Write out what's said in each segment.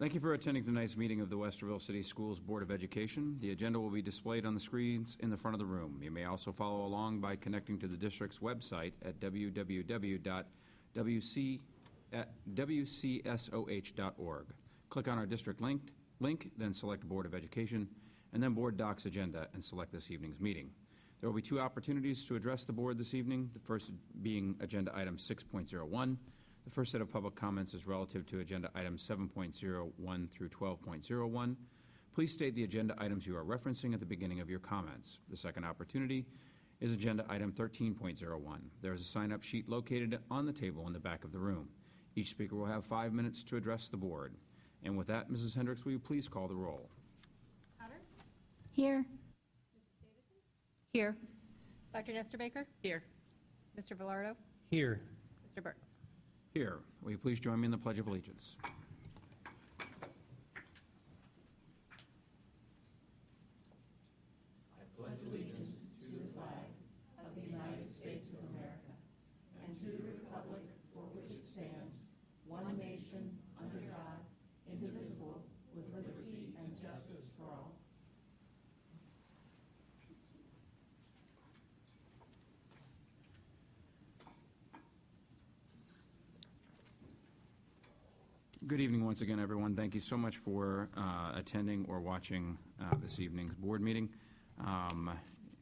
Thank you for attending tonight's meeting of the Westerville City Schools Board of Education. The agenda will be displayed on the screens in the front of the room. You may also follow along by connecting to the district's website at www.wcsoh.org. Click on our district link, then select Board of Education, and then Board Docs Agenda, and select this evening's meeting. There will be two opportunities to address the board this evening, the first being Agenda Item 6.01. The first set of public comments is relative to Agenda Items 7.01 through 12.01. Please state the agenda items you are referencing at the beginning of your comments. The second opportunity is Agenda Item 13.01. There is a sign-up sheet located on the table in the back of the room. Each speaker will have 5 minutes to address the board. And with that, Mrs. Hendricks, will you please call the roll? Potter? Here. Mrs. Davidson? Here. Dr. Nestor Baker? Here. Mr. Villardo? Here. Mr. Burke? Here. Will you please join me in the Pledge of Allegiance? Good evening once again, everyone. Thank you so much for attending or watching this evening's board meeting.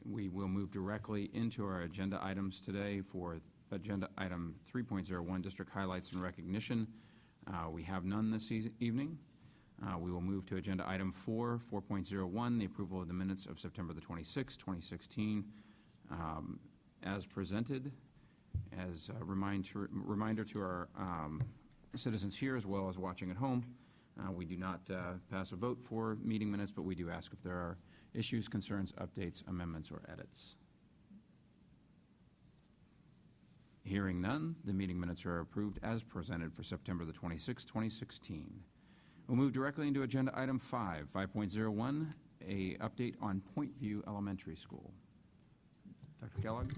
We will move directly into our agenda items today for Agenda Item 3.01, District Highlights and Recognition. We have none this evening. We will move to Agenda Item 4.01, the approval of the minutes of September the 26th, 2016, as presented. As a reminder to our citizens here as well as watching at home, we do not pass a vote for meeting minutes, but we do ask if there are issues, concerns, updates, amendments, or edits. Hearing none, the meeting minutes are approved as presented for September the 26th, 2016. We'll move directly into Agenda Item 5.01, a update on Point View Elementary School. Dr. Kellogg?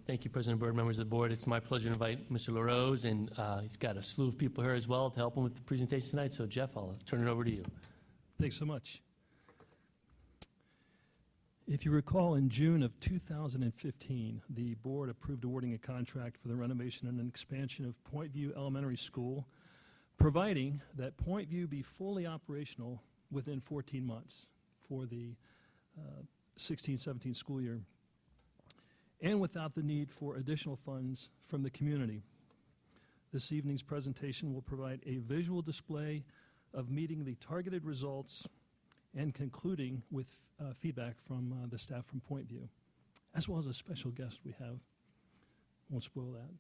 Thank you, President, board members of the board. It's my pleasure to invite Mr. LaRose, and he's got a slew of people here as well to help him with the presentation tonight. So, Jeff, I'll turn it over to you. Thanks so much. If you recall, in June of 2015, the board approved awarding a contract for the renovation and an expansion of Point View Elementary School, providing that Point View be fully operational within 14 months for the 16-17 school year, and without the need for additional funds from the community. This evening's presentation will provide a visual display of meeting the targeted results and concluding with feedback from the staff from Point View, as well as a special guest we have. Won't spoil that.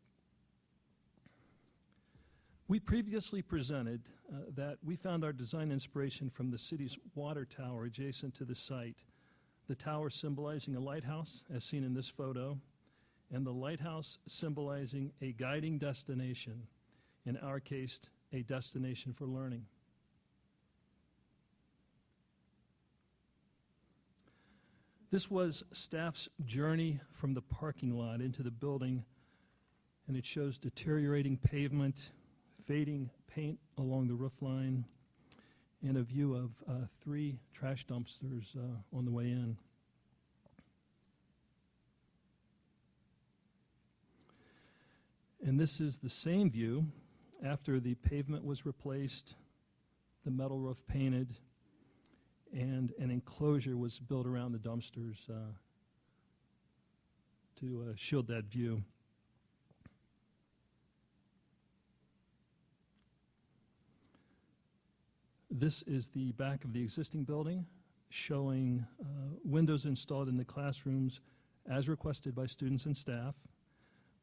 We previously presented that we found our design inspiration from the city's water tower adjacent to the site. The tower symbolizing a lighthouse, as seen in this photo, and the lighthouse symbolizing a guiding destination, in our case, a destination for learning. This was staff's journey from the parking lot into the building, and it shows deteriorating pavement, fading paint along the roof line, and a view of 3 trash dumpsters on the way in. And this is the same view after the pavement was replaced, the metal roof painted, and an enclosure was built around the dumpsters to shield that view. This is the back of the existing building, showing windows installed in the classrooms as requested by students and staff.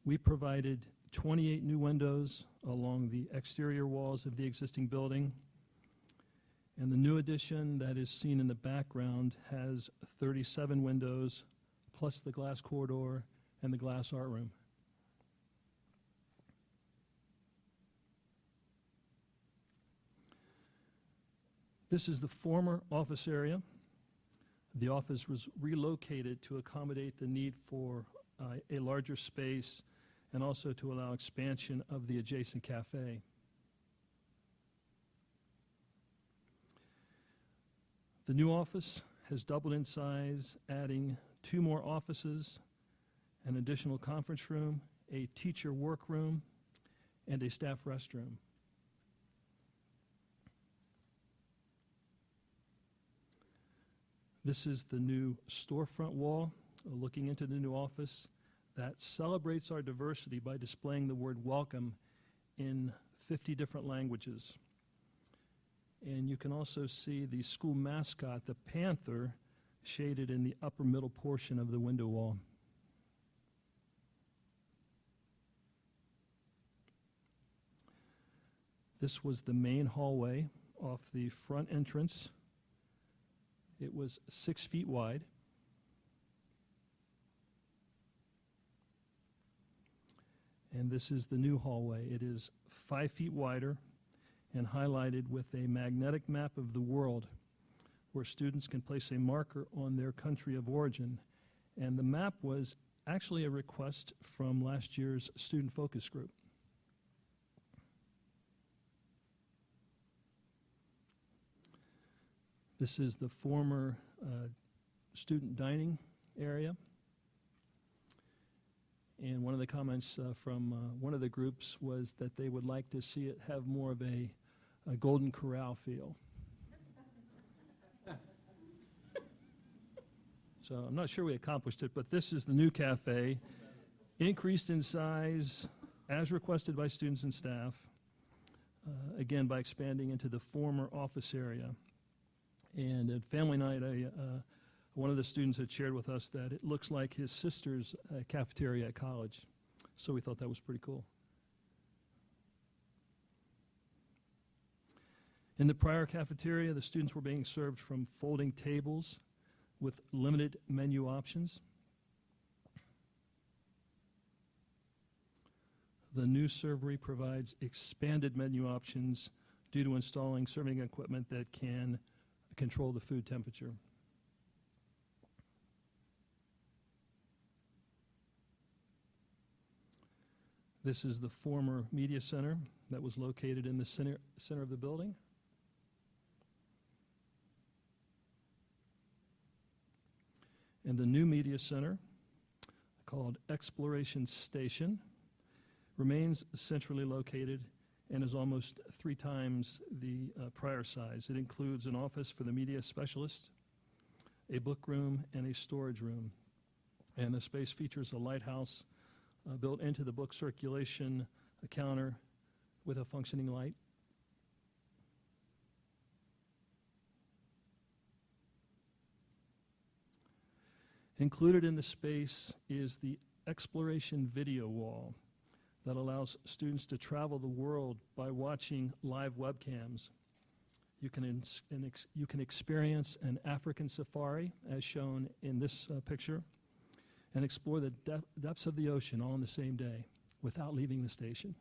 We provided 28 new windows along the exterior walls of the existing building. And the new addition that is seen in the background has 37 windows, plus the glass corridor and the glass art room. This is the former office area. The office was relocated to accommodate the need for a larger space and also to allow expansion of the adjacent cafe. The new office has doubled in size, adding 2 more offices, an additional conference room, a teacher workroom, and a staff restroom. This is the new storefront wall looking into the new office that celebrates our diversity by displaying the word welcome in 50 different languages. And you can also see the school mascot, the panther, shaded in the upper middle portion of the window wall. This was the main hallway off the front entrance. It was 6 feet wide. And this is the new hallway. It is 5 feet wider and highlighted with a magnetic map of the world where students can place a marker on their country of origin. And the map was actually a request from last year's student focus group. This is the former student dining area. And one of the comments from one of the groups was that they would like to see it have more of a Golden Corral feel. So I'm not sure we accomplished it, but this is the new cafe, increased in size as requested by students and staff, again by expanding into the former office area. And at family night, one of the students had shared with us that it looks like his sister's cafeteria at college. So we thought that was pretty cool. In the prior cafeteria, the students were being served from folding tables with limited menu options. The new servery provides expanded menu options due to installing serving equipment that can control the food temperature. This is the former media center that was located in the center of the building. And the new media center, called Exploration Station, remains centrally located and is almost 3 times the prior size. It includes an office for the media specialist, a book room, and a storage room. And the space features a lighthouse built into the book circulation, a counter with a functioning light. Included in the space is the Exploration video wall that allows students to travel the world by watching live webcams. You can experience an African safari, as shown in this picture, and explore the depths of the ocean all in the same day without leaving the station.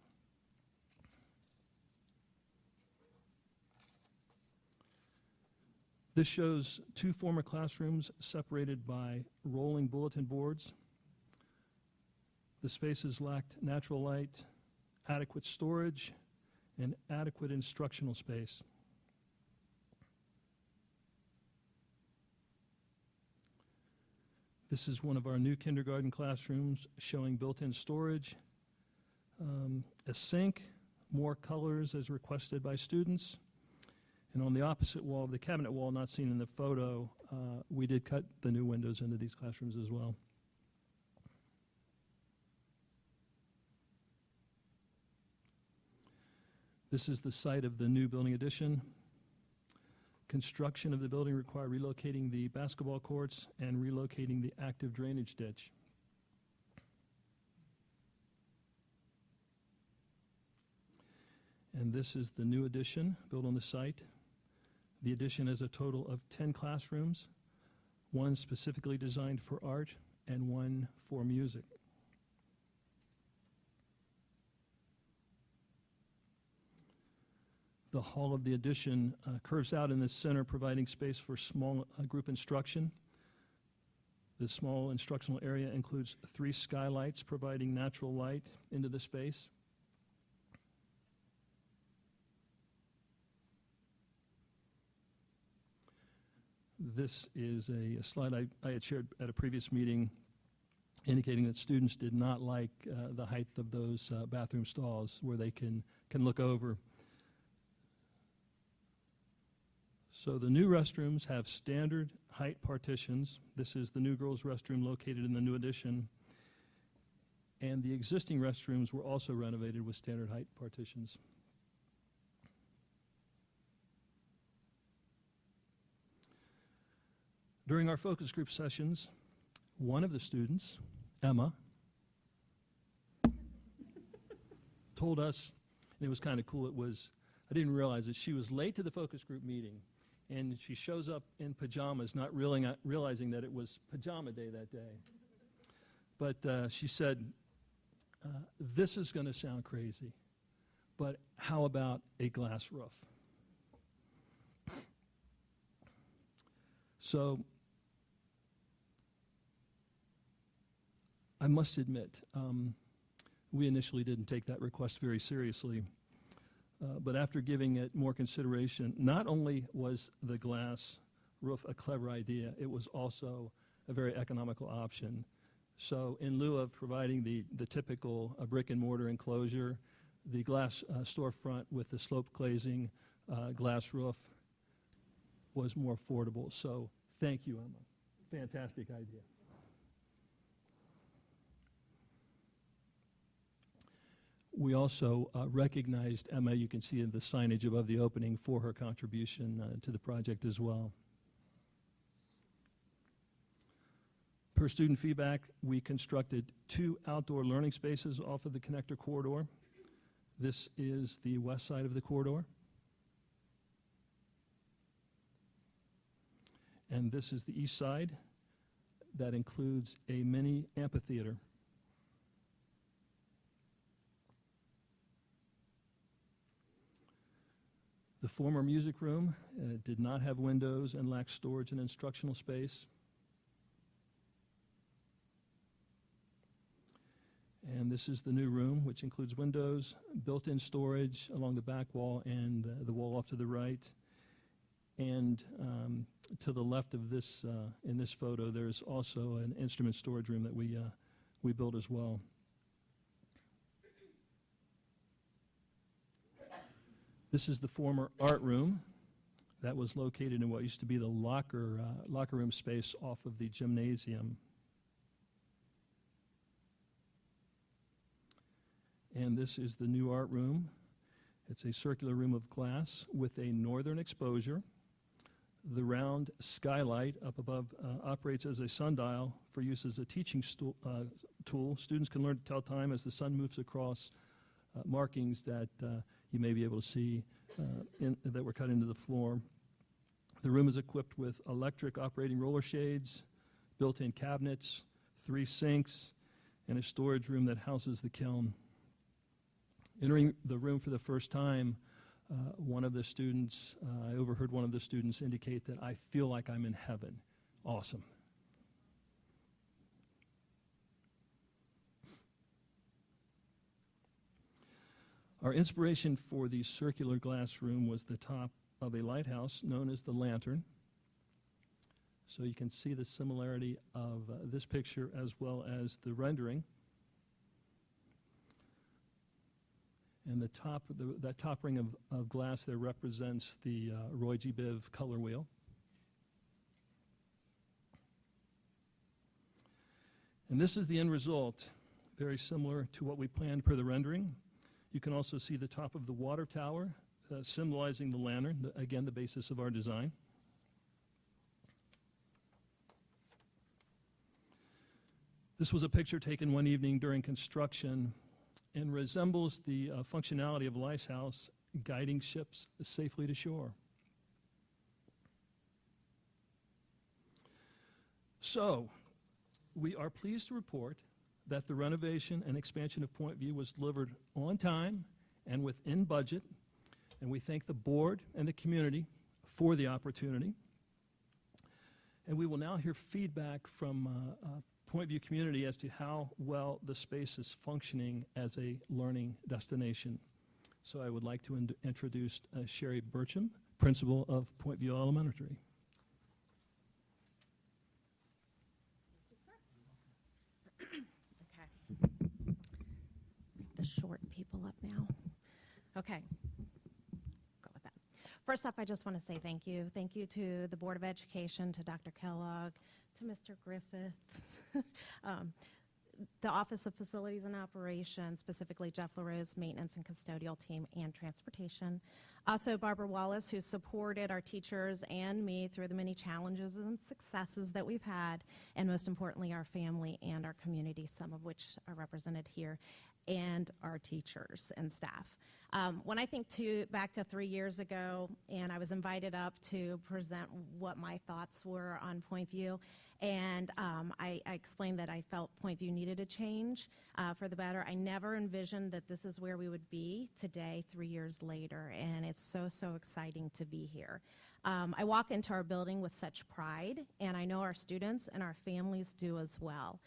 This shows 2 former classrooms separated by rolling bulletin boards. The spaces lacked natural light, adequate storage, and adequate instructional space. This is one of our new kindergarten classrooms showing built-in storage, a sink, more colors as requested by students. And on the opposite wall, the cabinet wall not seen in the photo, we did cut the new windows into these classrooms as well. This is the site of the new building addition. Construction of the building required relocating the basketball courts and relocating the active drainage ditch. And this is the new addition built on the site. The addition has a total of 10 classrooms, 1 specifically designed for art and 1 for music. The hall of the addition curves out in the center, providing space for small group instruction. The small instructional area includes 3 skylights providing natural light into the space. This is a slide I had shared at a previous meeting indicating that students did not like the height of those bathroom stalls where they can look over. So the new restrooms have standard height partitions. This is the new girls' restroom located in the new addition. And the existing restrooms were also renovated with standard height partitions. During our focus group sessions, one of the students, Emma, told us, and it was kind of cool, I didn't realize it, she was late to the focus group meeting, and she shows up in pajamas, not realizing that it was pajama day that day. But she said, this is going to sound crazy, but how about a glass roof? So I must admit, we initially didn't take that request very seriously. But after giving it more consideration, not only was the glass roof a clever idea, it was also a very economical option. So in lieu of providing the typical brick and mortar enclosure, the glass storefront with the slope glazing glass roof was more affordable. So thank you, Emma. Fantastic idea. We also recognized Emma, you can see in the signage above the opening, for her contribution to the project as well. Per student feedback, we constructed 2 outdoor learning spaces off of the connector corridor. This is the west side of the corridor. And this is the east side. That includes a mini amphitheater. The former music room did not have windows and lacked storage and instructional space. And this is the new room, which includes windows, built-in storage along the back wall and the wall off to the right. And to the left of this, in this photo, there's also an instrument storage room that we built as well. This is the former art room that was located in what used to be the locker room space off of the gymnasium. And this is the new art room. It's a circular room of glass with a northern exposure. The round skylight up above operates as a sundial for use as a teaching tool. Students can learn to tell time as the sun moves across markings that you may be able to see that were cut into the floor. The room is equipped with electric operating roller shades, built-in cabinets, 3 sinks, and a storage room that houses the kiln. Entering the room for the first time, one of the students, I overheard one of the students indicate that I feel like I'm in heaven. Awesome. Our inspiration for the circular glass room was the top of a lighthouse known as the Lantern. So you can see the similarity of this picture as well as the rendering. And the top, that top ring of glass there represents the Roy G. Biv color wheel. And this is the end result, very similar to what we planned per the rendering. You can also see the top of the water tower, symbolizing the lantern, again, the basis of our design. This was a picture taken one evening during construction and resembles the functionality of a lighthouse guiding ships safely to shore. So, we are pleased to report that the renovation and expansion of Point View was delivered on time and within budget, and we thank the board and the community for the opportunity. And we will now hear feedback from Point View community as to how well the space is functioning as a learning destination. So I would like to introduce Sherry Burcham, principal of Point View Elementary. important people up now. Okay. Go with that. First off, I just want to say thank you. Thank you to the Board of Education, to Dr. Kellogg, to Mr. Griffith, the Office of Facilities and Operations, specifically Jeff LaRose, maintenance and custodial team, and transportation. Also, Barbara Wallace, who supported our teachers and me through the many challenges and successes that we've had, and most importantly, our family and our community, some of which are represented here, and our teachers and staff. When I think back to 3 years ago, and I was invited up to present what my thoughts were on Point View, and I explained that I felt Point View needed a change for the better. I never envisioned that this is where we would be today, 3 years later, and it's so, so exciting to be here. I walk into our building with such pride, and I know our students and our families do as well.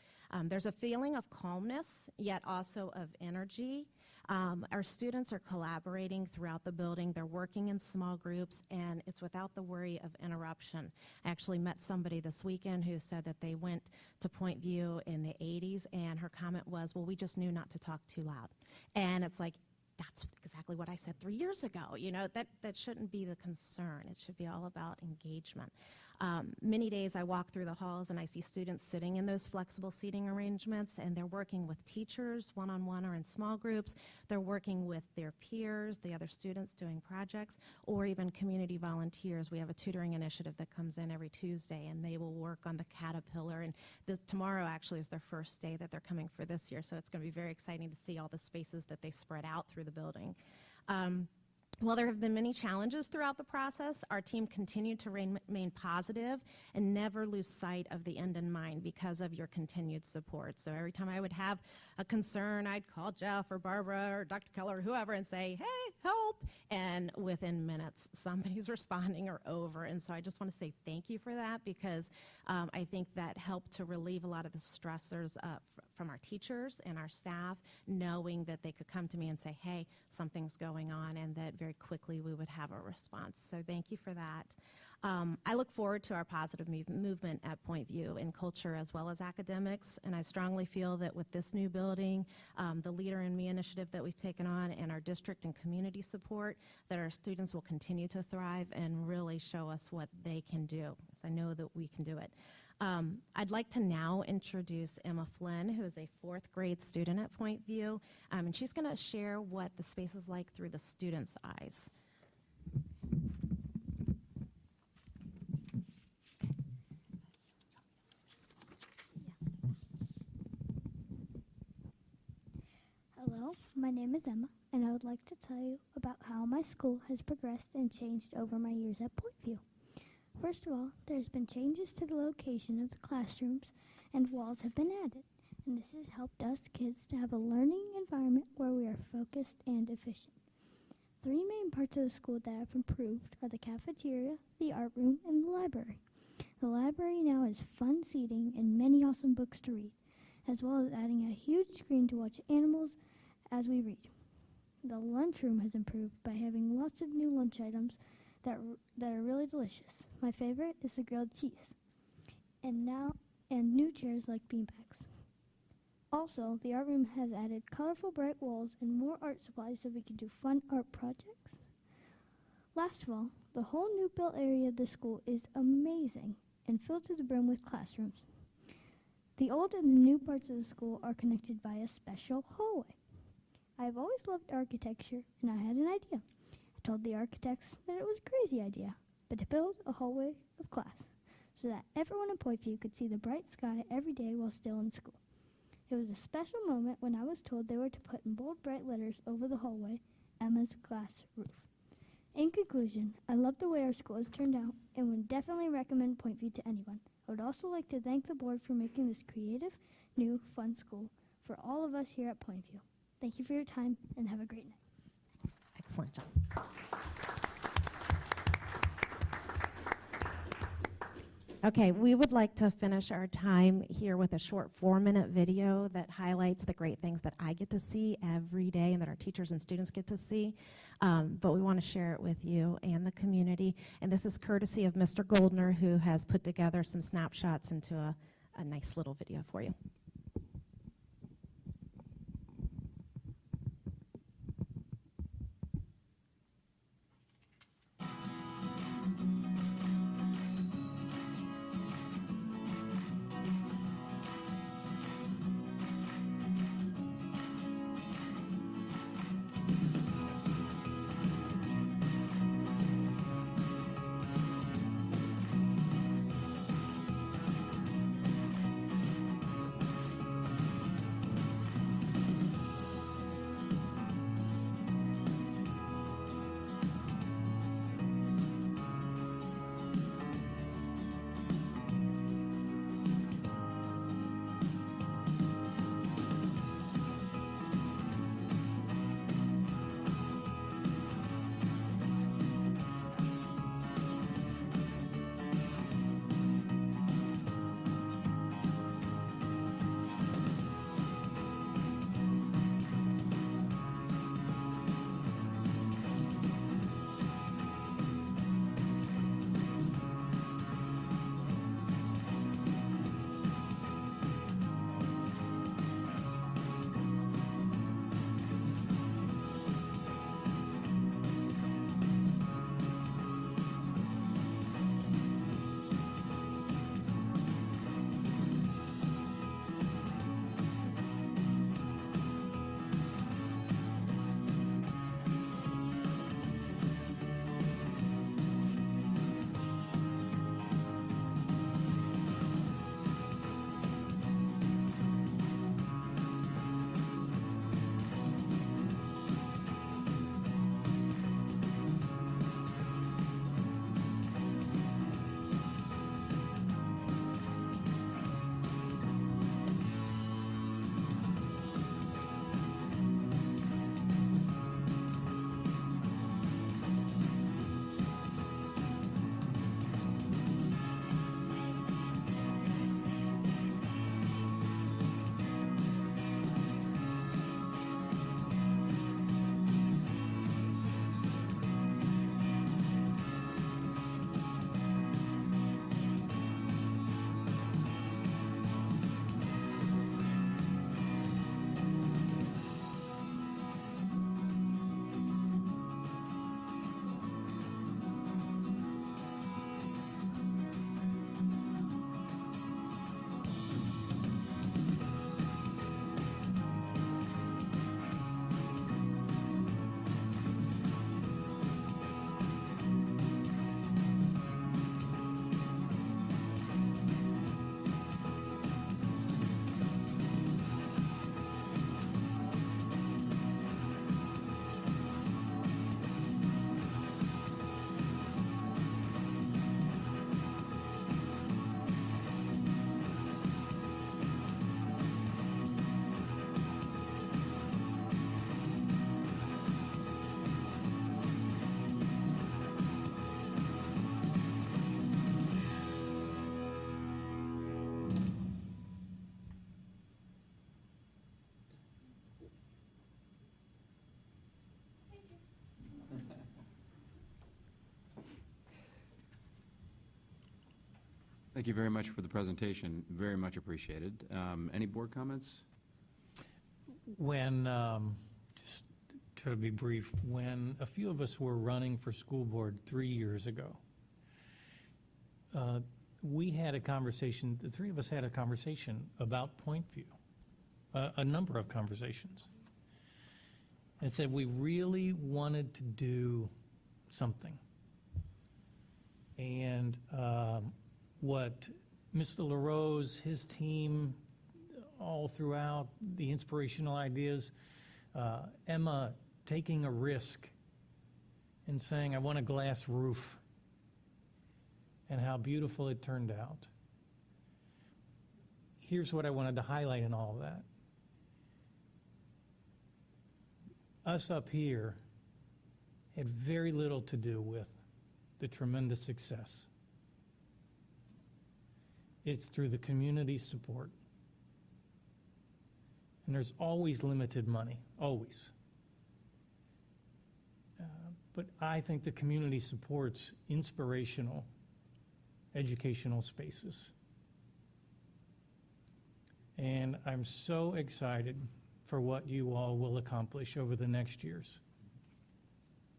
There's a feeling of calmness, yet also of energy. Our students are collaborating throughout the building. They're working in small groups, and it's without the worry of interruption. I actually met somebody this weekend who said that they went to Point View in the 80s, and her comment was, well, we just knew not to talk too loud. And it's like, that's exactly what I said 3 years ago. You know, that shouldn't be the concern. It should be all about engagement. Many days I walk through the halls and I see students sitting in those flexible seating arrangements, and they're working with teachers one-on-one or in small groups. They're working with their peers, the other students doing projects, or even community volunteers. We have a tutoring initiative that comes in every Tuesday, and they will work on the Caterpillar. And tomorrow actually is their first day that they're coming for this year, so it's going to be very exciting to see all the spaces that they spread out through the building. While there have been many challenges throughout the process, our team continued to remain positive and never lose sight of the end in mind because of your continued support. So every time I would have a concern, I'd call Jeff or Barbara or Dr. Keller or whoever and say, hey, help, and within minutes, somebody's responding or over. And so I just want to say thank you for that, because I think that helped to relieve a lot of the stressors from our teachers and our staff, knowing that they could come to me and say, hey, something's going on, and that very quickly we would have a response. So thank you for that. I look forward to our positive movement at Point View in culture as well as academics, and I strongly feel that with this new building, the Leader in Me initiative that we've taken on, and our district and community support, that our students will continue to thrive and really show us what they can do, because I know that we can do it. I'd like to now introduce Emma Flynn, who is a 4th grade student at Point View, and she's going to share what the space is like through the students' eyes. Hello, my name is Emma, and I would like to tell you about how my school has progressed and changed over my years at Point View. First of all, there's been changes to the location of the classrooms, and walls have been added, and this has helped us kids to have a learning environment where we are focused and efficient. 3 main parts of the school that have improved are the cafeteria, the art room, and the library. The library now has fun seating and many awesome books to read, as well as adding a huge screen to watch animals as we read. The lunchroom has improved by having lots of new lunch items that are really delicious. My favorite is the grilled cheese, and new chairs like beanbags. Also, the art room has added colorful bright walls and more art supplies so we can do fun art projects. Last of all, the whole new built area of the school is amazing and filled to the brim with classrooms. The old and the new parts of the school are connected by a special hallway. I've always loved architecture, and I had an idea. I told the architects that it was a crazy idea, but to build a hallway of class so that everyone in Point View could see the bright sky every day while still in school. It was a special moment when I was told they were to put in bold, bright letters over the hallway, Emma's glass roof. In conclusion, I love the way our school has turned out and would definitely recommend Point View to anyone. I would also like to thank the board for making this creative, new, fun school for all of us here at Point View. Thank you for your time, and have a great night. Excellent job. Okay, we would like to finish our time here with a short 4-minute video that highlights the great things that I get to see every day and that our teachers and students get to see. But we want to share it with you and the community. And this is courtesy of Mr. Goldner, who has put together some snapshots into a nice little video for you. Thank you very much for the presentation. Very much appreciated. Any board comments? When, just to be brief, when a few of us were running for school board 3 years ago, we had a conversation, the three of us had a conversation about Point View, a number of conversations. And said we really wanted to do something. And what Mr. LaRose, his team, all throughout, the inspirational ideas, Emma taking a risk and saying, I want a glass roof, and how beautiful it turned out. Here's what I wanted to highlight in all of that. Us up here had very little to do with the tremendous success. It's through the community support. And there's always limited money, always. But I think the community supports inspirational educational spaces. And I'm so excited for what you all will accomplish over the next years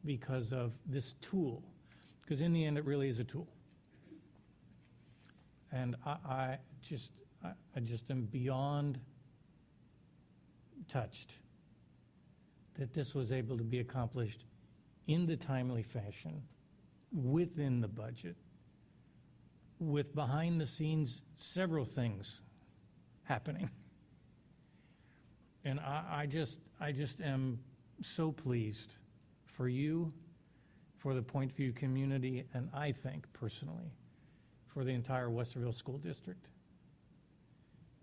because of this tool. Because in the end, it really is a tool. And I just am beyond touched that this was able to be accomplished in the timely fashion, within the budget, with behind the scenes several things happening. And I just am so pleased for you, for the Point View community, and I think personally for the entire Westerville School District.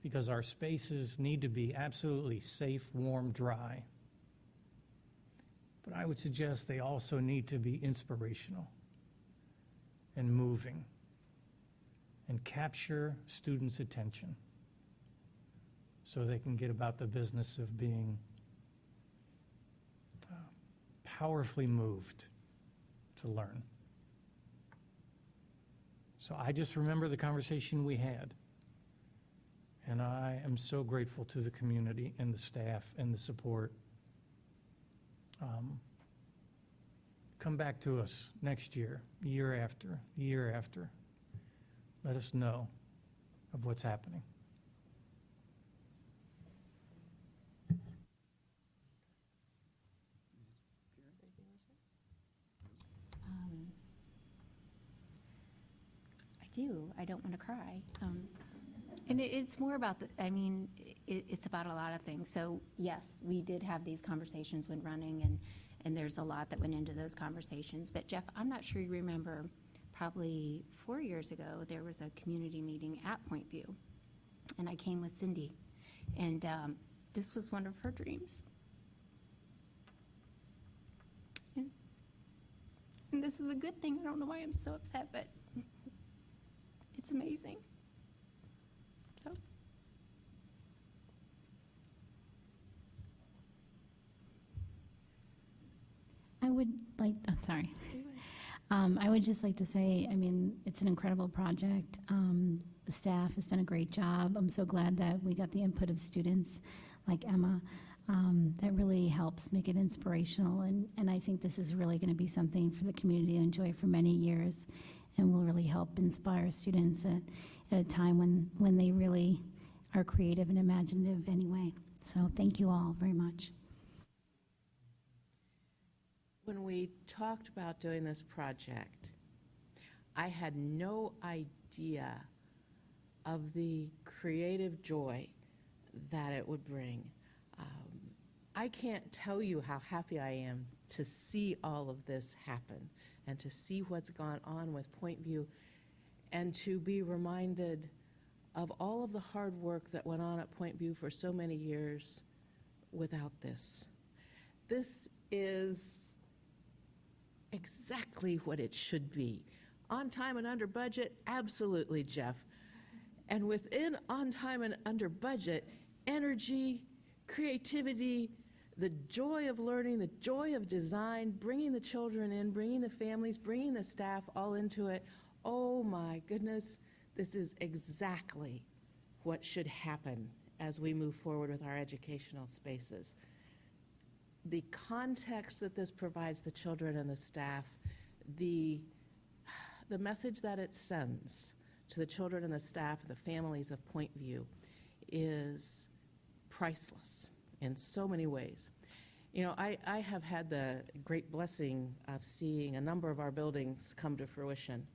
Because our spaces need to be absolutely safe, warm, dry. But I would suggest they also need to be inspirational and moving and capture students' attention so they can get about the business of being powerfully moved to learn. So I just remember the conversation we had. And I am so grateful to the community and the staff and the support. Come back to us next year, year after, year after. Let us know of what's happening. I do. I don't want to cry. And it's more about it's about a lot of things. So yes, we did have these conversations when running, and there's a lot that went into those conversations. But Jeff, I'm not sure you remember, probably 4 years ago, there was a community meeting at Point View, and I came with Cindy, and this was one of her dreams. And this is a good thing. I don't know why I'm so upset, but it's amazing. So. I would like, I would just like to say, it's an incredible project. The staff has done a great job. I'm so glad that we got the input of students like Emma. That really helps make it inspirational. And I think this is really going to be something for the community to enjoy for many years and will really help inspire students at a time when they really are creative and imaginative anyway. So thank you all very much. When we talked about doing this project, I had no idea of the creative joy that it would bring. I can't tell you how happy I am to see all of this happen and to see what's gone on with Point View and to be reminded of all of the hard work that went on at Point View for so many years without this. This is exactly what it should be. On time and under budget, absolutely, Jeff. And within on time and under budget, energy, creativity, the joy of learning, the joy of design, bringing the children in, bringing the families, bringing the staff all into it. Oh my goodness, This is exactly what should happen as we move forward with our educational spaces. The context that this provides the children and the staff, the message that it sends to the children and the staff and the families of Point View is priceless in so many ways. You know, I have had the great blessing of seeing a number of our buildings come to fruition.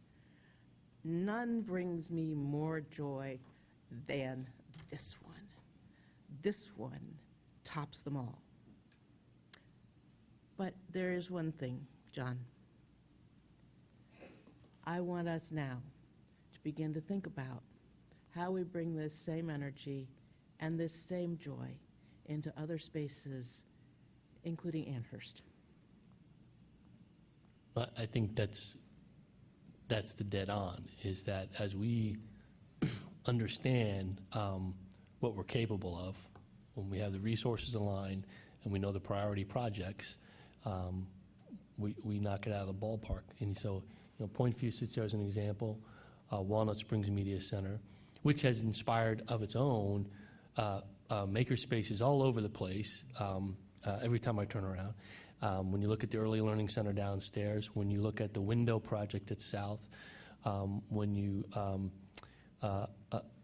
None brings me more joy than this one. This one tops them all. But there is one thing, John. I want us now to begin to think about how we bring this same energy and this same joy into other spaces, including Amherst. But I think that's the dead on, is that as we understand what we're capable of, when we have the resources aligned and we know the priority projects, we knock it out of the ballpark. And so, you know, Point View sits there as an example. Walnut Springs Media Center, which has inspired of its own maker spaces all over the place every time I turn around. When you look at the Early Learning Center downstairs, when you look at the window project at South, when you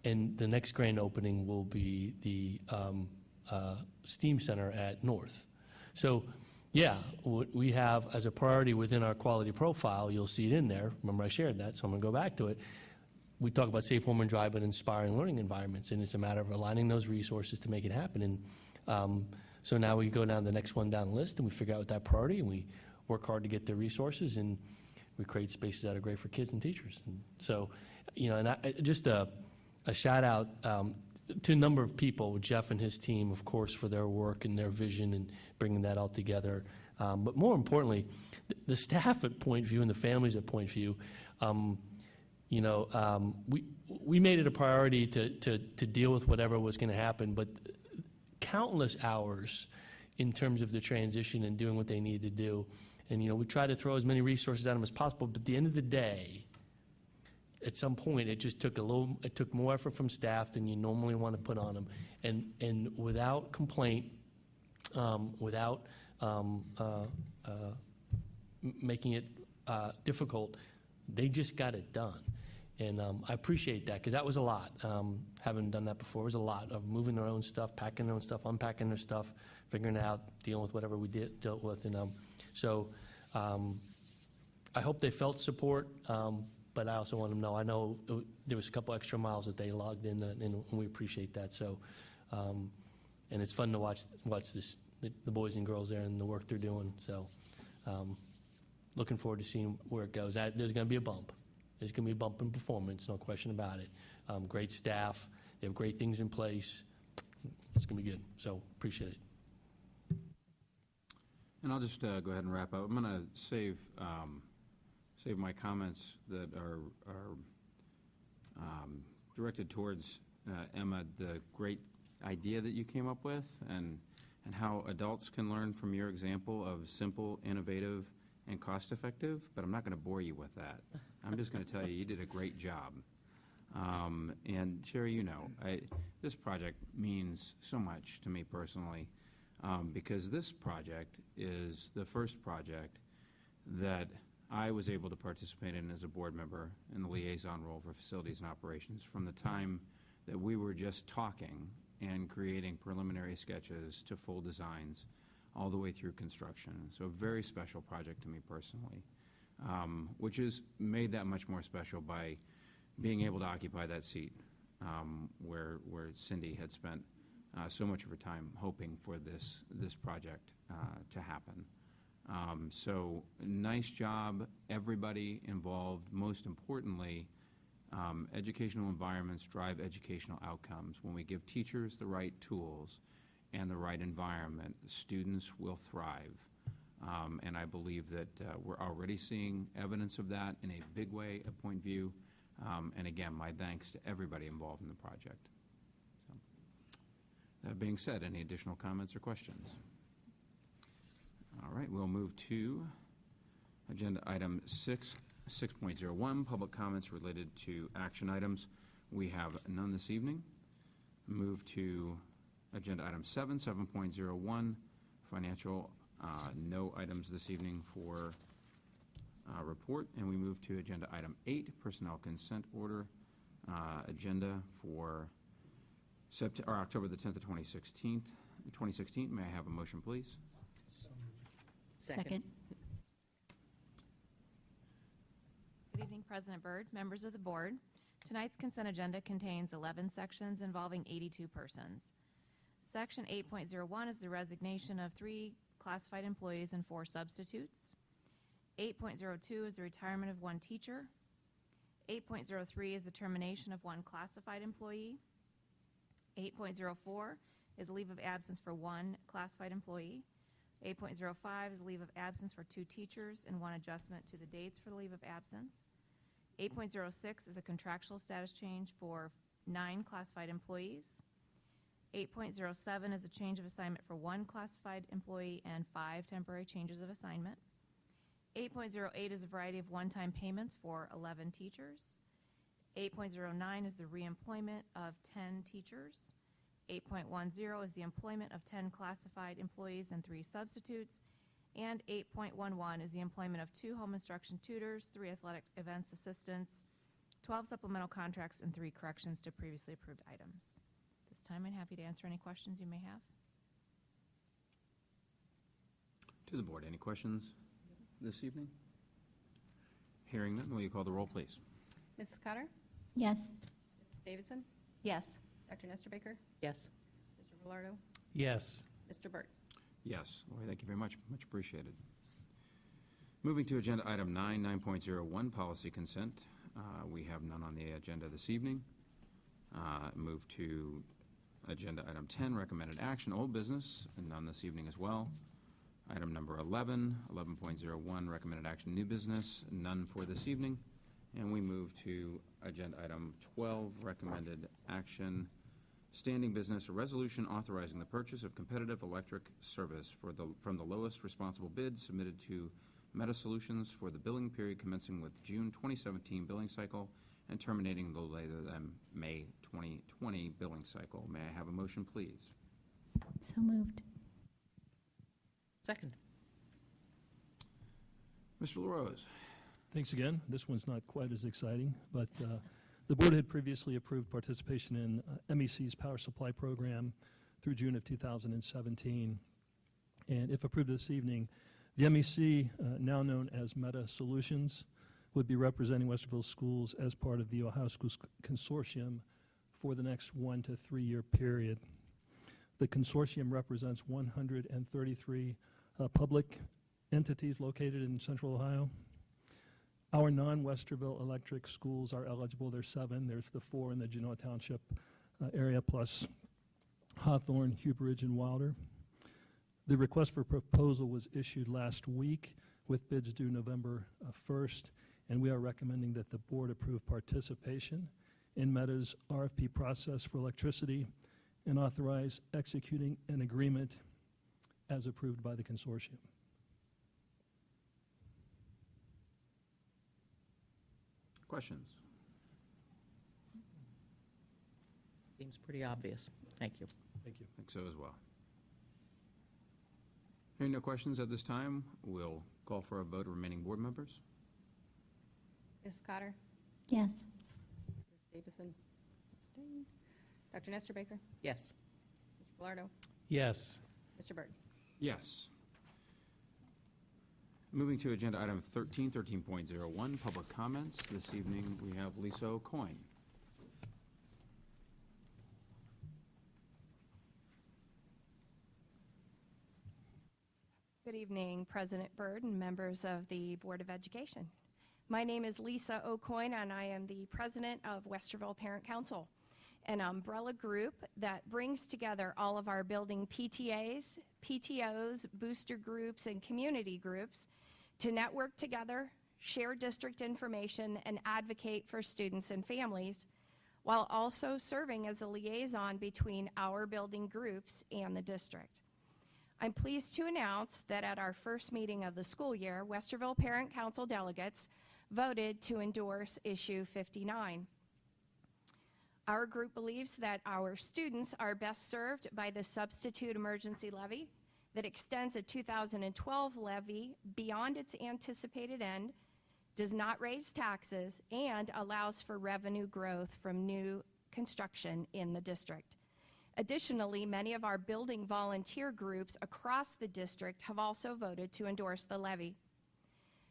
and the next grand opening will be the STEAM Center at North. So, yeah, what we have as a priority within our quality profile, you'll see it in there. Remember, I shared that, so I'm going to go back to it. We talk about safe, warm, and dry, but inspiring learning environments, and it's a matter of aligning those resources to make it happen. And so now we go down the next one down the list, and we figure out that priority, and we work hard to get the resources, and we create spaces that are great for kids and teachers. And so, you know, and just a shout out to a number of people, Jeff and his team, of course, for their work and their vision and bringing that all together. But more importantly, the staff at Point View and the families at Point View. You know, we made it a priority to deal with whatever was going to happen, but countless hours in terms of the transition and doing what they needed to do. And, you know, we tried to throw as many resources at them as possible, but at the end of the day, at some point, it just took it took more effort from staff than you normally want to put on them. And without complaint, without making it difficult, they just got it done. And I appreciate that, because that was a lot. Having done that before, it was a lot of moving their own stuff, packing their own stuff, unpacking their stuff, figuring it out, dealing with whatever we dealt with. And so I hope they felt support, but I also want them to know, I know there was a couple extra miles that they logged in, and we appreciate that. So, and it's fun to watch the boys and girls there and the work they're doing. So looking forward to seeing where it goes. There's going to be a bump. There's going to be a bump in performance, no question about it. Great staff. They have great things in place. It's going to be good. So appreciate it. And I'll just go ahead and wrap up. I'm going to save my comments that are directed towards Emma, the great idea that you came up with, and how adults can learn from your example of simple, innovative, and cost-effective, but I'm not going to bore you with that. I'm just going to tell you did a great job. And Sherry, you know, this project means so much to me personally, because this project is the first project that I was able to participate in as a board member in the liaison role for facilities and operations from the time that we were just talking and creating preliminary sketches to full designs all the way through construction. So a very special project to me personally, which is made that much more special by being able to occupy that seat where Cindy had spent so much of her time hoping for this project to happen. So nice job, everybody involved. Most importantly, educational environments drive educational outcomes. When we give teachers the right tools and the right environment, students will thrive. And I believe that we're already seeing evidence of that in a big way at Point View. And again, my thanks to everybody involved in the project. So, that being said, any additional comments or questions? All right, we'll move to agenda item 6, 6.01, public comments related to action items. We have none this evening. Move to agenda item 7, 7.01, financial, no items this evening for report. And we move to agenda item 8, personnel consent order, agenda for October the 10th of 2016. May I have a motion, please? Second. Good evening, President Byrd, members of the board. Tonight's consent agenda contains 11 sections involving 82 persons. Section 8.01 is the resignation of 3 classified employees and 4 substitutes. 8.02 is the retirement of 1 teacher. 8.03 is the termination of 1 classified employee. 8.04 is a leave of absence for 1 classified employee. 8.05 is leave of absence for 2 teachers and 1 adjustment to the dates for the leave of absence. 8.06 is a contractual status change for 9 classified employees. 8.07 is a change of assignment for 1 classified employee and 5 temporary changes of assignment. 8.08 is a variety of one-time payments for 11 teachers. 8.09 is the reemployment of 10 teachers. 8.10 is the employment of 10 classified employees and 3 substitutes. And 8.11 is the employment of 2 home instruction tutors, 3 athletic events assistants, 12 supplemental contracts, and 3 corrections to previously approved items. This time, I'm happy to answer any questions you may have. To the board, any questions this evening? Hearing none, will you call the roll, please? Mrs. Cotter? Yes. Mrs. Davidson? Yes. Dr. Nestor Baker? Yes. Mr. Velardo? Yes. Mr. Byrd? Yes. Lori, thank you very much. Much appreciated. Moving to agenda item 9, 9.01, policy consent. We have none on the agenda this evening. Move to agenda item 10, recommended action, old business, and none this evening as well. Item number 11, 11.01, recommended action, new business, none for this evening. And we move to agenda item 12, recommended action, standing business, a resolution authorizing the purchase of competitive electric service from the lowest responsible bid submitted to Meta Solutions for the billing period commencing with June 2017 billing cycle and terminating no later than May 2020 billing cycle. May I have a motion, please? So moved. Second. Mr. LaRose. Thanks again. This one's not quite as exciting, but the board had previously approved participation in MEC's power supply program through June of 2017. And if approved this evening, the MEC, now known as Meta Solutions, would be representing Westerville schools as part of the Ohio Schools Consortium for the next 1 to 3 year period. The consortium represents 133 public entities located in Central Ohio. Our non-Westerville electric schools are eligible. There's 7. There's the 4 in the Genoa Township area, plus Hawthorne, Huber Ridge, and Wilder. The request for proposal was issued last week with bids due November 1st, and we are recommending that the board approve participation in Meta's RFP process for electricity and authorize executing an agreement as approved by the consortium. Questions? Seems pretty obvious. Thank you. Thank you. I think so as well. Hearing no questions at this time, we'll call for a vote of remaining board members. Mrs. Cotter? Yes. Mrs. Davidson? Abstain. Dr. Nestor Baker? Yes. Mr. Velardo? Yes. Mr. Byrd? Yes. Moving to agenda item 13, 13.01, public comments. This evening, we have Lisa O'Coin. Good evening, President Byrd and members of the Board of Education. My name is Lisa O'Coin, and I am the president of Westerville Parent Council, an umbrella group that brings together all of our building PTAs, PTOs, booster groups, and community groups to network together, share district information, and advocate for students and families, while also serving as a liaison between our building groups and the district. I'm pleased to announce that at our first meeting of the school year, Westerville Parent Council delegates voted to endorse issue 59. Our group believes that our students are best served by the substitute emergency levy that extends a 2012 levy beyond its anticipated end, does not raise taxes, and allows for revenue growth from new construction in the district. Additionally, many of our building volunteer groups across the district have also voted to endorse the levy.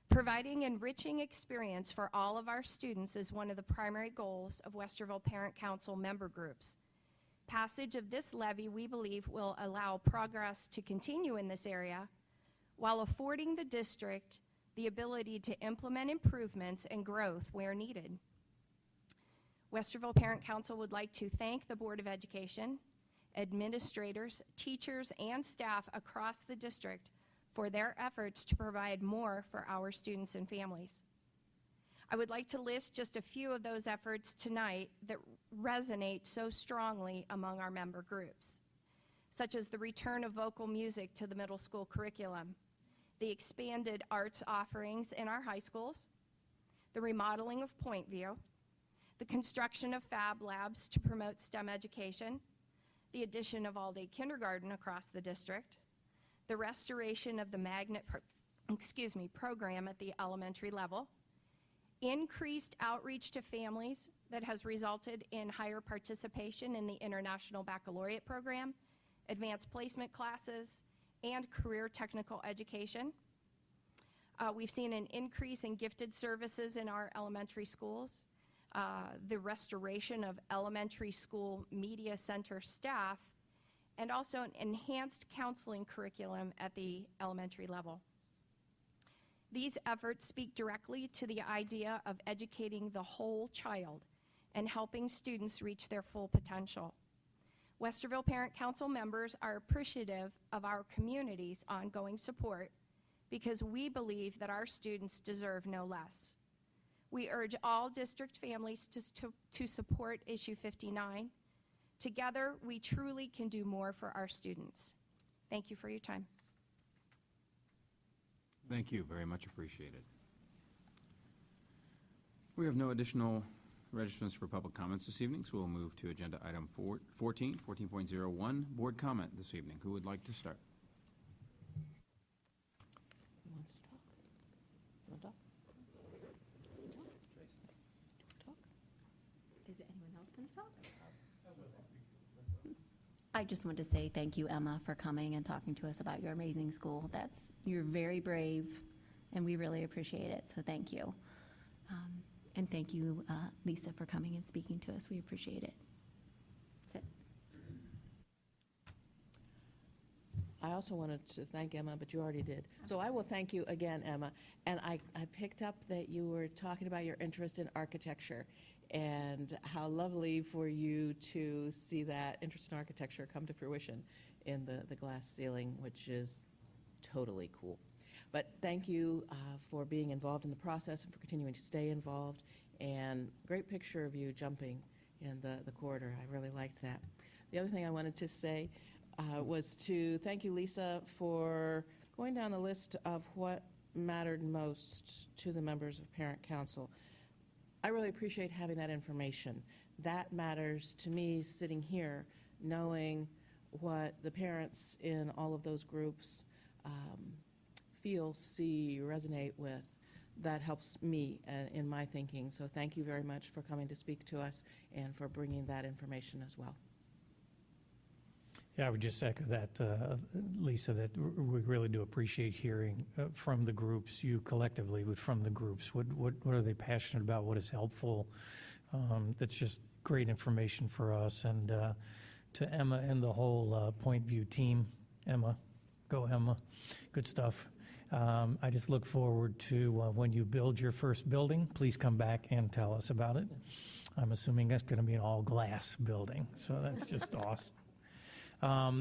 Providing enriching experience for all of our students is one of the primary goals of Westerville Parent Council member groups. Passage of this levy, we believe, will allow progress to continue in this area while affording the district the ability to implement improvements and growth where needed. Westerville Parent Council would like to thank the Board of Education, administrators, teachers, and staff across the district for their efforts to provide more for our students and families. I would like to list just a few of those efforts tonight that resonate so strongly among our member groups, such as the return of vocal music to the middle school curriculum, the expanded arts offerings in our high schools, the remodeling of Point View, the construction of Fab Labs to promote STEM education, the addition of all-day kindergarten across the district, the restoration of the magnet program at the elementary level, increased outreach to families that has resulted in higher participation in the International Baccalaureate program, advanced placement classes, and career technical education. We've seen an increase in gifted services in our elementary schools, the restoration of elementary school media center staff, and also an enhanced counseling curriculum at the elementary level. These efforts speak directly to the idea of educating the whole child and helping students reach their full potential. Westerville Parent Council members are appreciative of our community's ongoing support because we believe that our students deserve no less. We urge all district families to support issue 59. Together, we truly can do more for our students. Thank you for your time. Thank you, very much appreciated. We have no additional registrants for public comments this evening, so we'll move to agenda item 14.01, board comment this evening. Who would like to start? Who wants to talk? You want to talk? Talk? Is anyone else going to talk? I just want to say thank you, Emma, for coming and talking to us about your amazing school. You're very brave, and we really appreciate it, so thank you. And thank you, Lisa, for coming and speaking to us. We appreciate it. That's it. I also wanted to thank Emma, but you already did. So I will thank you again, Emma. And I picked up that you were talking about your interest in architecture and how lovely for you to see that interest in architecture come to fruition in the glass ceiling, which is totally cool. But thank you for being involved in the process and for continuing to stay involved. And great picture of you jumping in the corridor. I really liked that. The other thing I wanted to say was to thank you, Lisa, for going down the list of what mattered most to the members of Parent Council. I really appreciate having that information. That matters to me sitting here, knowing what the parents in all of those groups feel, see, resonate with. That helps me in my thinking. So thank you very much for coming to speak to us and for bringing that information as well. Yeah, I would just echo that, Lisa, that we really do appreciate hearing from the groups, you collectively, but from the groups. What are they passionate about? What is helpful? That's just great information for us. And to Emma and the whole Point View team, Emma, go Emma, good stuff. I just look forward to when you build your first building, please come back and tell us about it. I'm assuming that's going to be an all-glass building, so that's just awesome.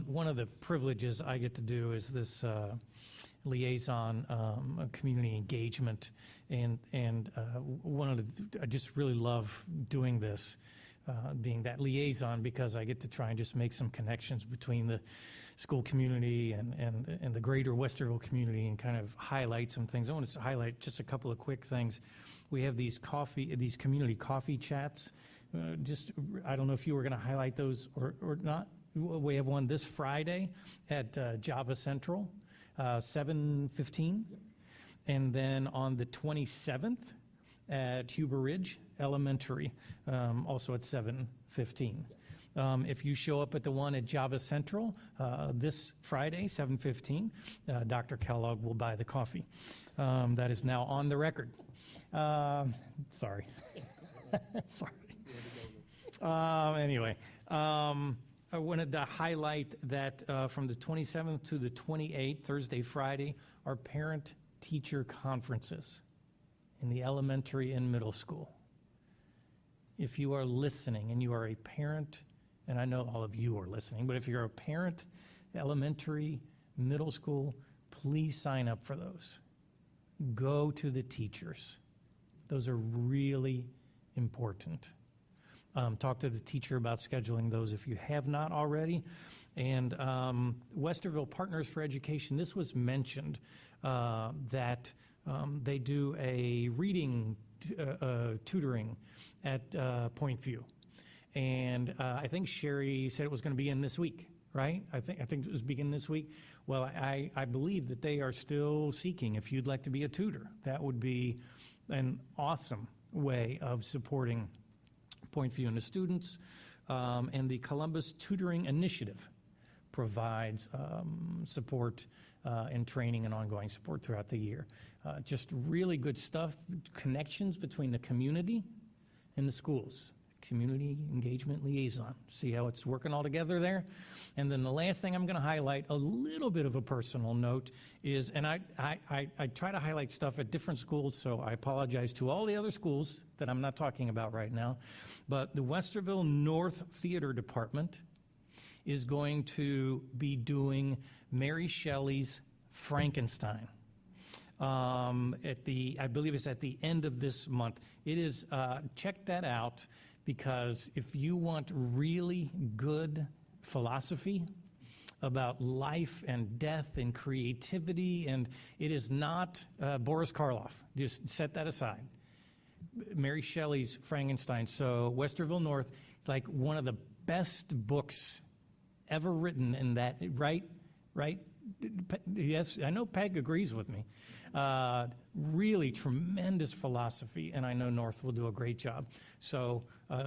One of the privileges I get to do is this liaison community engagement, and I just really love doing this being that liaison, because I get to try and just make some connections between the school community and the greater Westerville community and kind of highlight some things. I want to highlight just a couple of quick things. We have these community coffee chats. I don't know if you were going to highlight those or not. We have one this Friday at Java Central, 7:15. And then on the 27th at Huber Ridge Elementary, also at 7:15. If you show up at the one at Java Central this Friday, 7:15, Dr. Kellogg will buy the coffee. That is now on the record. Sorry. Sorry. Anyway, I wanted to highlight that from the 27th to the 28th, Thursday, Friday, our parent-teacher conferences in the elementary and middle school. If you are listening and you are a parent, and I know all of you are listening, but if you're a parent, elementary, middle school, please sign up for those. Go to the teachers. Those are really important. Talk to the teacher about scheduling those if you have not already. And Westerville Partners for Education, this was mentioned that they do a reading tutoring at Point View. And I think Sherry said it was going to begin this week, right? I think it was begin this week. Well, I believe that they are still seeking if you'd like to be a tutor. That would be an awesome way of supporting Point View and the students. And the Columbus Tutoring Initiative provides support and training and ongoing support throughout the year. Just really good stuff, connections between the community and the schools. Community engagement liaison. See how it's working all together there? And then the last thing I'm going to highlight, a little bit of a personal note, is, and I try to highlight stuff at different schools, so I apologize to all the other schools that I'm not talking about right now, but the Westerville North Theater Department is going to be doing Mary Shelley's Frankenstein. I believe it's at the end of this month. It is, check that out, because if you want really good philosophy about life and death and creativity, and it is not Boris Karloff, just set that aside. Mary Shelley's Frankenstein. So Westerville North, like one of the best books ever written in that, right? Yes, I know Peg agrees with me. Really tremendous philosophy, and I know North will do a great job. So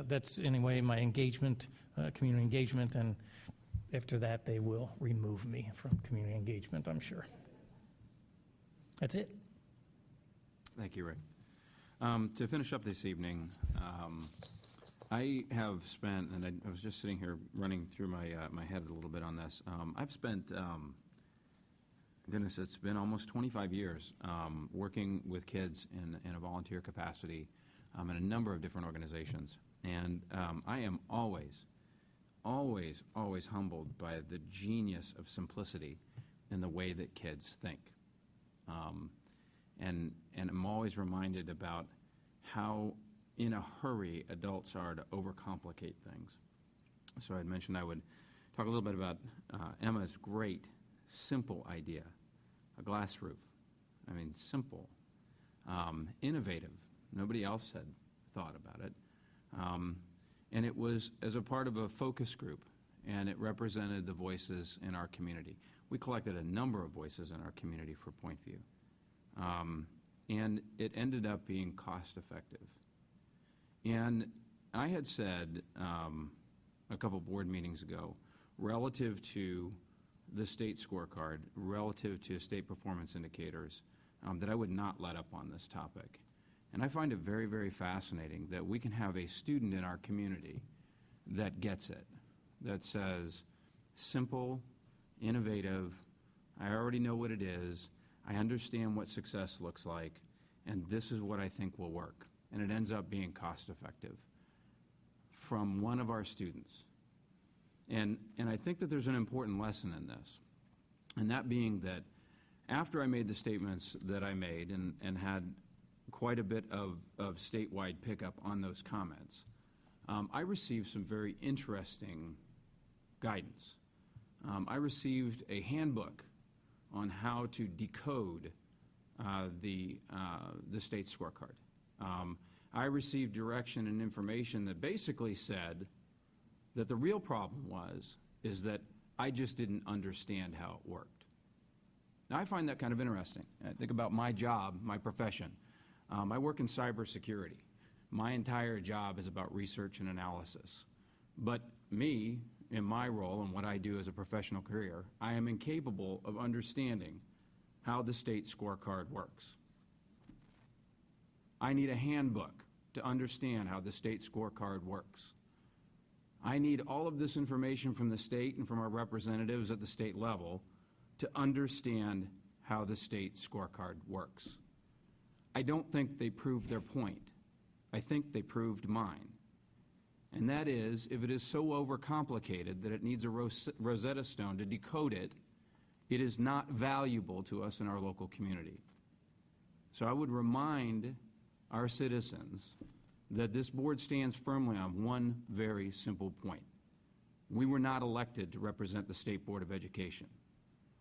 that's, anyway, my engagement, community engagement, and after that they will remove me from community engagement, I'm sure. That's it. Thank you, Rick. To finish up this evening, I have spent, and I was just sitting here running through my head a little bit on this. I've spent, goodness, it's been almost 25 years working with kids in a volunteer capacity in a number of different organizations. And I am always humbled by the genius of simplicity in the way that kids think. And I'm always reminded about how in a hurry adults are to overcomplicate things. So I'd mentioned I would talk a little bit about Emma's great, simple idea, a glass roof. I mean, simple, innovative. Nobody else had thought about it. And it was as a part of a focus group, and it represented the voices in our community. We collected a number of voices in our community for Point View. And it ended up being cost effective. And I had said a couple board meetings ago, relative to the state scorecard, relative to state performance indicators, that I would not let up on this topic. And I find it very, very fascinating that we can have a student in our community that gets it, that says, simple, innovative, I already know what it is, I understand what success looks like, and this is what I think will work. And it ends up being cost effective from one of our students. And I think that there's an important lesson in this, and that being that after I made the statements that I made and had quite a bit of statewide pickup on those comments, I received some very interesting guidance. I received a handbook on how to decode the state scorecard. I received direction and information that basically said that the real problem is that I just didn't understand how it worked. Now, I find that kind of interesting. I think about my job, my profession. I work in cybersecurity. My entire job is about research and analysis. But me, in my role and what I do as a professional career, I am incapable of understanding how the state scorecard works. I need a handbook to understand how the state scorecard works. I need all of this information from the state and from our representatives at the state level to understand how the state scorecard works. I don't think they proved their point. I think they proved mine. And that is, if it is so overcomplicated that it needs a Rosetta Stone to decode it, it is not valuable to us in our local community. So I would remind our citizens that this board stands firmly on one very simple point. We were not elected to represent the State Board of Education.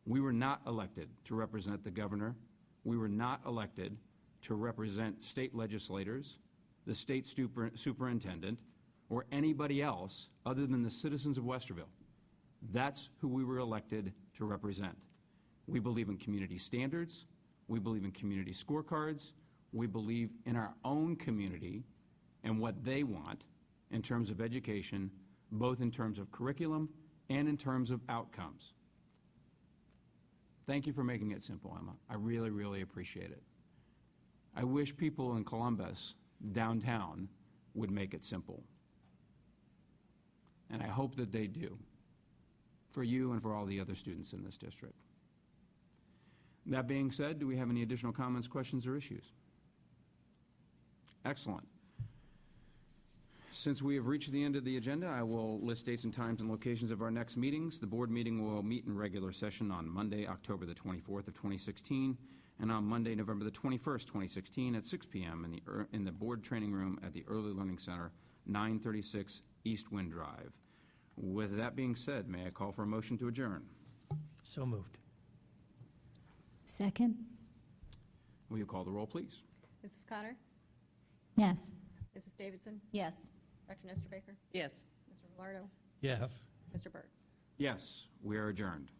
We were not elected to represent the governor. We were not elected to represent state legislators, the state superintendent, or anybody else other than the citizens of Westerville. That's who we were elected to represent. We believe in community standards. We believe in community scorecards. We believe in our own community and what they want in terms of education, both in terms of curriculum and in terms of outcomes. Thank you for making it simple, Emma. I really, really appreciate it. I wish people in Columbus, downtown, would make it simple. And I hope that they do, for you and for all the other students in this district. That being said, do we have any additional comments, questions, or issues? Excellent. Since we have reached the end of the agenda, I will list dates and times and locations of our next meetings. The board meeting will meet in regular session on Monday, October the 24th of 2016, and on Monday, November the 21st, 2016, at 6 p.m. in the board training room at the Early Learning Center, 936 East Wind Drive. With that being said, may I call for a motion to adjourn? So moved. Second? Will you call the roll, please? Mrs. Connor? Yes. Mrs. Davidson? Yes. Dr. Nestor Baker? Yes. Mr. Velardo? Yes. Mr. Byrd? Yes, we are adjourned.